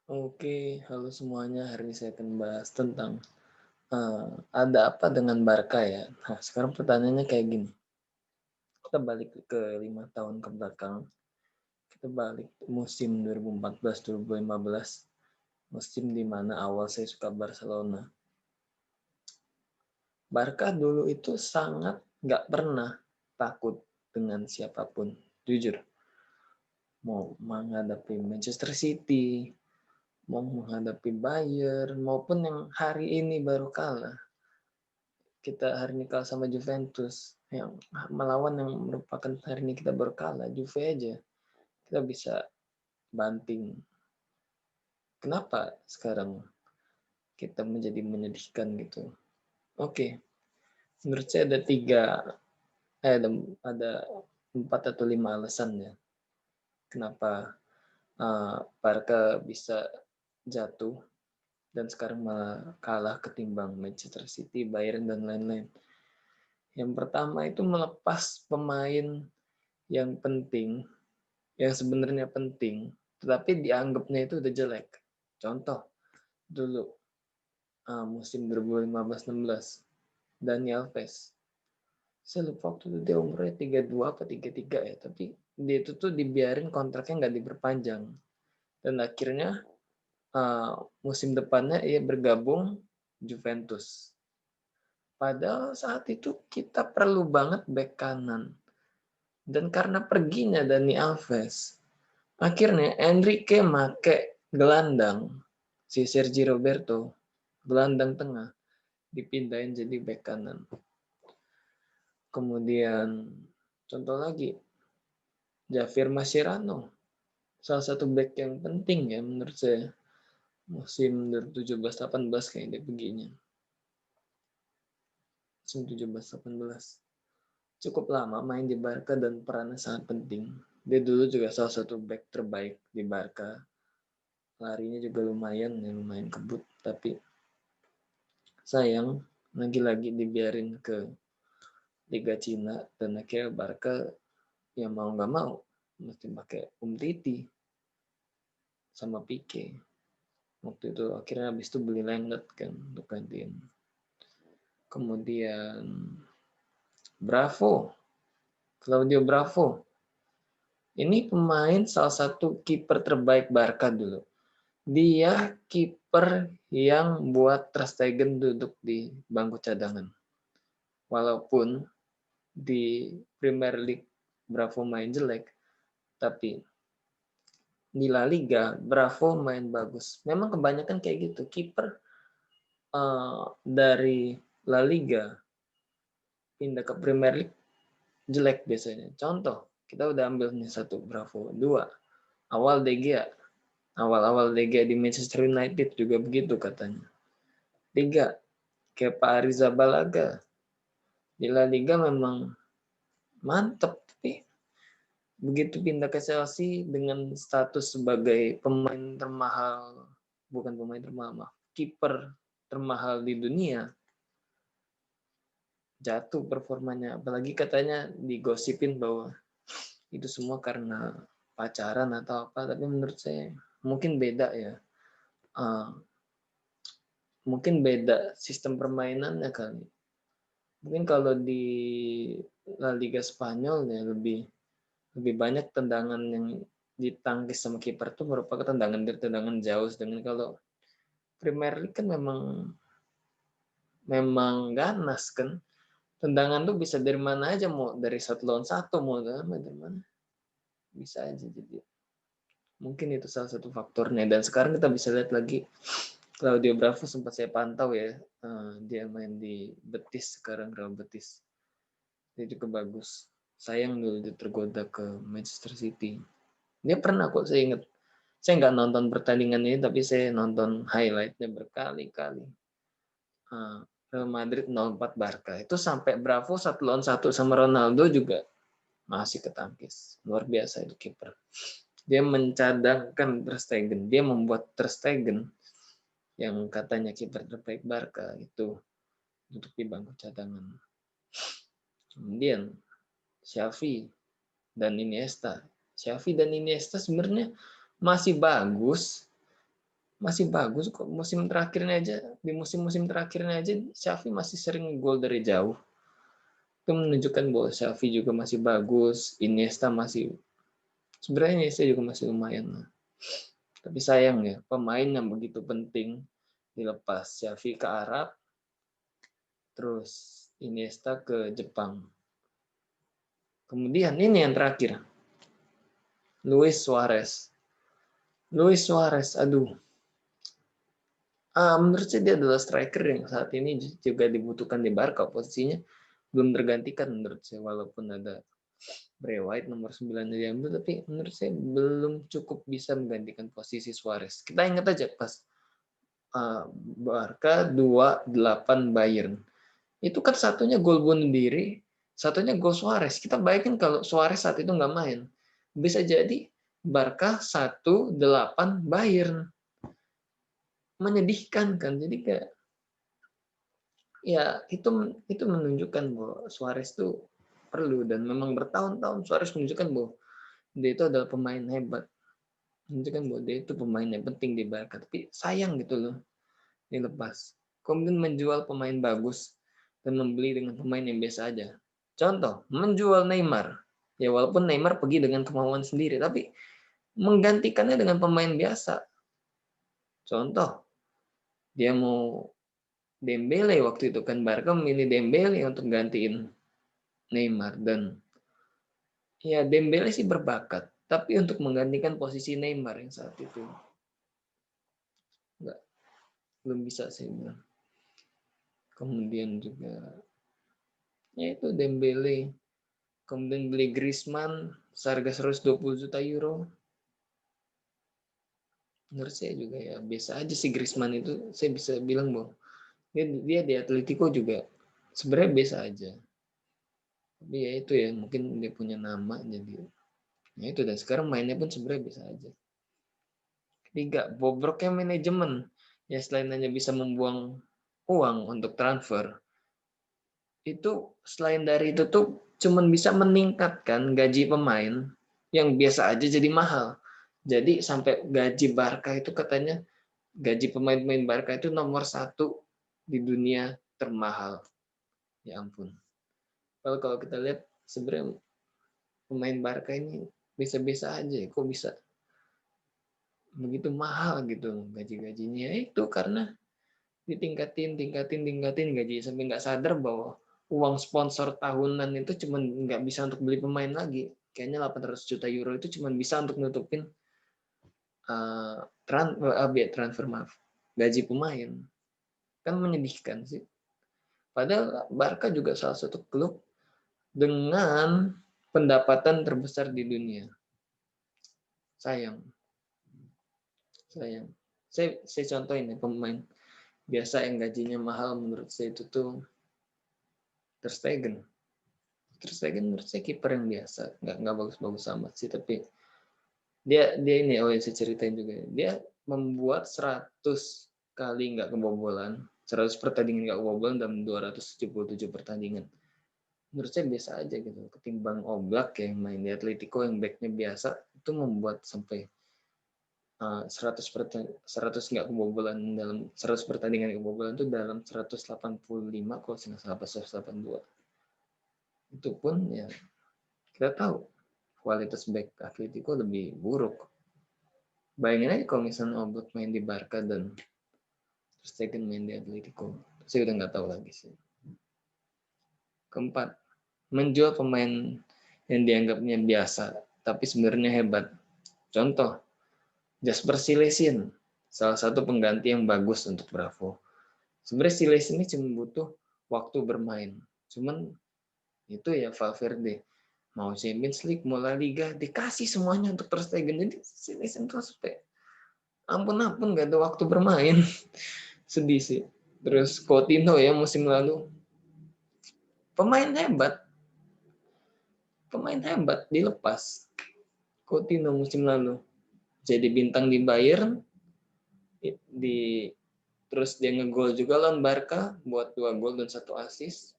Oke, halo semuanya. Hari ini saya akan bahas tentang ada apa dengan Barca ya. Nah, sekarang pertanyaannya kayak gini. Kita balik ke 5 tahun ke belakang. Kita balik musim 2014-2015, musim di mana awal saya suka Barcelona. Barca dulu itu sangat nggak pernah takut dengan siapapun. Jujur, mau menghadapi Manchester City, mau menghadapi Bayern, maupun yang hari ini baru kalah. Kita hari ini kalah sama Juventus, yang melawan yang merupakan hari ini kita baru kalah, Juve aja kita bisa banting. Kenapa sekarang kita menjadi menyedihkan gitu? Oke, menurut saya ada ada 4 atau 5 alasan ya kenapa Barca bisa jatuh dan sekarang malah kalah ketimbang Manchester City, Bayern dan lain-lain. Yang pertama itu melepas pemain yang penting, yang sebenarnya penting, tetapi dianggapnya itu udah jelek. Contoh, dulu musim 2015-16, Dani Alves. Saya lupa waktu itu dia umurnya 32 apa 33 ya, tapi dia itu tuh dibiarin kontraknya nggak diperpanjang. Dan akhirnya musim depannya ia bergabung Juventus. Padahal saat itu kita perlu banget bek kanan. Dan karena perginya Dani Alves, akhirnya Enrique make gelandang, si Sergi Roberto, gelandang tengah, dipindahin jadi bek kanan. Kemudian contoh lagi, Javier Mascherano, salah satu bek yang penting ya menurut saya. Musim 2017-18 kayaknya dia begini. Musim 17-18. Cukup lama main di Barca dan perannya sangat penting. Dia dulu juga salah satu bek terbaik di Barca. Larinya juga lumayan kebut, tapi sayang lagi-lagi dibiarin ke Liga Cina dan akhirnya Barca ya mau nggak mau mesti pakai Umtiti sama Pique. Waktu itu akhirnya habis itu beli Lenglet kan untuk gantiin. Kemudian Bravo, Claudio Bravo. Ini pemain salah satu kiper terbaik Barca dulu. Dia kiper yang buat Ter Stegen duduk di bangku cadangan. Walaupun di Premier League Bravo main jelek, tapi di La Liga Bravo main bagus. Memang kebanyakan kayak gitu. Kiper dari La Liga pindah ke Premier League jelek biasanya. Contoh, kita udah ambil nih satu Bravo, dua. Awal De Gea, awal-awal De Gea di Manchester United juga begitu katanya. Tiga, kayak Pak Arrizabalaga di La Liga memang mantep, tapi begitu pindah ke Chelsea dengan status sebagai pemain termahal, bukan pemain termahal, kiper termahal di dunia, jatuh performanya. Apalagi katanya digosipin bahwa itu semua karena pacaran atau apa, tapi menurut saya mungkin beda ya. Mungkin beda sistem permainannya kali. Mungkin kalau di La Liga Spanyol ya lebih banyak tendangan yang ditangkis sama kiper tuh merupakan tendangan jauh, dengan kalau Premier League kan memang ganas kan. Tendangan tuh bisa dari mana aja, mau dari satu lawan satu, mau dari mana bisa aja. Jadi mungkin itu salah satu faktornya. Dan sekarang kita bisa lihat lagi Claudio Bravo, sempat saya pantau ya, dia main di Betis sekarang, Real Betis. Dia juga bagus. Sayang dulu dia tergoda ke Manchester City. Dia pernah kok, saya ingat. Saya nggak nonton pertandingan ini, tapi saya nonton highlightnya berkali-kali. Real Madrid 0-4 Barca. Itu sampai Bravo 1-1 sama Ronaldo juga masih ketangkis. Luar biasa itu kiper. Dia mencadangkan Ter Stegen. Dia membuat Ter Stegen yang katanya kiper terbaik Barca itu duduk di bangku cadangan. Kemudian Xavi dan Iniesta. Xavi dan Iniesta sebenarnya masih bagus, masih bagus kok. Di musim-musim terakhirnya aja Xavi masih sering gol dari jauh. Itu menunjukkan bahwa Xavi juga masih bagus, Iniesta juga masih lumayan lah. Tapi sayang ya, pemain yang begitu penting dilepas. Xavi ke Arab, terus Iniesta ke Jepang. Kemudian ini yang terakhir, Luis Suarez. Aduh. Menurut saya dia adalah striker yang saat ini juga dibutuhkan di Barca. Posisinya belum tergantikan menurut saya, walaupun ada Bray Wyatt nomor 9 diambil, tapi menurut saya belum cukup bisa menggantikan posisi Suarez. Kita ingat aja pas Barca 2-8 Bayern. Itu kan satunya gol bunuh diri, satunya gol Suarez. Kita bayangin kalau Suarez saat itu nggak main. Bisa jadi Barca 1-8 Bayern. Menyedihkan kan. Jadi kayak ya itu menunjukkan bahwa Suarez itu perlu, dan memang bertahun-tahun Suarez menunjukkan bahwa dia itu adalah pemain hebat. Menunjukkan bahwa dia itu pemain yang penting di Barca. Tapi sayang gitu loh dilepas. Kemudian menjual pemain bagus dan membeli dengan pemain yang biasa aja. Contoh, menjual Neymar. Ya walaupun Neymar pergi dengan kemauan sendiri, tapi menggantikannya dengan pemain biasa. Contoh, dia mau Dembele waktu itu kan, Barca memilih Dembele untuk gantiin Neymar, dan ya Dembele sih berbakat, tapi untuk menggantikan posisi Neymar yang saat itu nggak belum bisa saya bilang. Kemudian juga ya itu Dembele, kemudian beli Griezmann seharga 120 juta euro. Menurut saya juga ya biasa aja sih Griezmann itu, saya bisa bilang bahwa dia di Atletico juga sebenarnya biasa aja. Tapi ya itu ya, mungkin dia punya nama jadi ya itu, dan sekarang mainnya pun sebenarnya biasa aja. Ketiga, bobroknya manajemen. Ya selain hanya bisa membuang uang untuk transfer, itu selain dari itu tuh cuman bisa meningkatkan gaji pemain yang biasa aja jadi mahal. Jadi sampai gaji Barca itu katanya, gaji pemain-pemain Barca itu nomor 1 di dunia termahal. Ya ampun. Kalau kita lihat sebenarnya pemain Barca ini bisa-bisa aja, kok bisa begitu mahal gitu gaji-gajinya. Itu karena tingkatin gaji sampai nggak sadar bahwa uang sponsor tahunan itu cuma nggak bisa untuk beli pemain lagi. Kayaknya 800 juta euro itu cuma bisa untuk nutupin transfer, maaf, gaji pemain. Kan menyedihkan sih. Padahal Barca juga salah satu klub dengan pendapatan terbesar di dunia. Sayang. Saya contohin ya, pemain biasa yang gajinya mahal menurut saya itu tuh Ter Stegen. Ter Stegen menurut saya kiper yang biasa, nggak bagus-bagus amat sih, tapi dia ini yang saya ceritain juga. Dia membuat 100 kali nggak kebobolan, 100 pertandingan nggak kebobolan dalam 277 pertandingan. Menurut saya biasa aja gitu. Ketimbang Oblak yang main di Atletico yang backnya biasa, itu membuat sampai 100 nggak kebobolan dalam 100 pertandingan kebobolan itu dalam 185, kalau nggak salah 182. Itu pun ya kita tahu kualitas back Atletico lebih buruk. Bayangin aja kalau misalnya Oblak main di Barca dan Ter Stegen main di Atletico, saya udah nggak tahu lagi sih. Keempat, menjual pemain yang dianggapnya biasa tapi sebenarnya hebat. Contoh, Jasper Cillessen, salah satu pengganti yang bagus untuk Bravo. Sebenarnya Cillessen ini cuma butuh waktu bermain. Cuman itu ya Valverde, mau Champions League, mau La Liga, dikasih semuanya untuk Ter Stegen. Jadi Cillessen tuh sampai ampun nggak ada waktu bermain. Sedih sih. Terus Coutinho ya musim lalu, pemain hebat dilepas. Coutinho musim lalu jadi bintang di Bayern, terus dia ngegol juga lawan Barca, buat 2 gol dan 1 assist.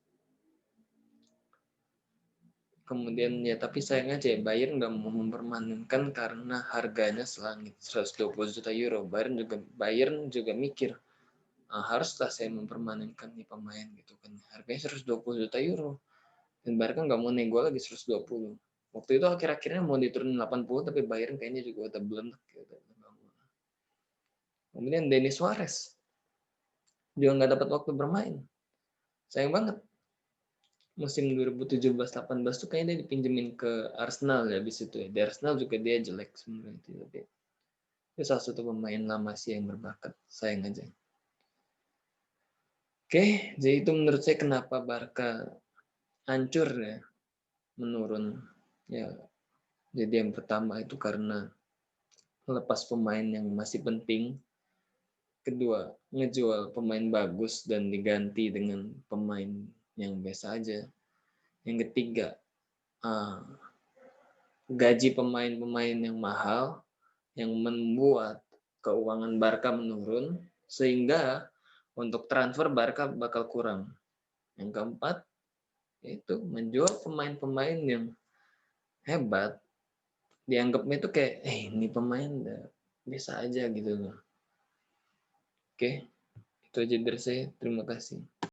Kemudian ya tapi sayang aja ya Bayern nggak mau mempermanenkan karena harganya selangit 120 juta euro. Bayern juga mikir, haruslah saya mempermanenkan nih pemain gitu kan. Harganya 120 juta euro. Dan Barca nggak mau nego lagi 120. Waktu itu akhir-akhirnya mau diturunin 80 tapi Bayern kayaknya juga udah belum gitu. Kemudian Denis Suarez juga nggak dapat waktu bermain. Sayang banget. Musim 2017-18 tuh kayaknya dia dipinjemin ke Arsenal ya habis itu ya. Di Arsenal juga dia jelek sebenarnya itu, tapi itu salah satu pemain lama sih yang berbakat. Sayang aja. Oke, jadi itu menurut saya kenapa Barca hancur ya, menurun. Ya, jadi yang pertama itu karena melepas pemain yang masih penting. Kedua, ngejual pemain bagus dan diganti dengan pemain yang biasa aja. Yang ketiga, uh, gaji pemain-pemain yang mahal yang membuat keuangan Barca menurun sehingga untuk transfer Barca bakal kurang. Yang keempat, yaitu menjual pemain-pemain yang hebat, dianggapnya itu kayak ini pemain udah biasa aja gitu loh. Oke, itu aja dari saya. Terima kasih.